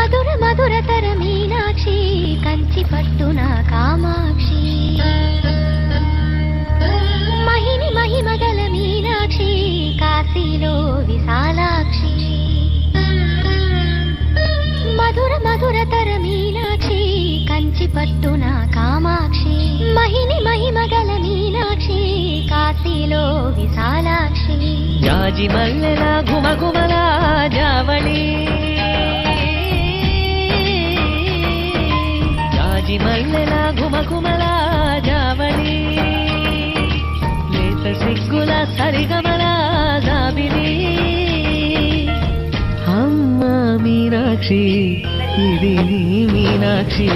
మధుర మధురతర మీనాక్షి కంచి పట్టున కామాక్షి మహిని మహిమగల మీనాక్షి కాశీలో విశాలాక్షి మధుర మధురతర మీనాక్షి కంచి పట్టున కామాక్షి మహిని మహిమగల మీనాక్షి కాశీలో విశాలాక్షి జాజి మల్లెల గుమగుమల జావళి జాజి మల్లెల గుమగుమల జావళి లేత సిగ్గుల సరిగమల జాబిలి అమ్మ మీనాక్షి ఇది నీ మీనాక్షి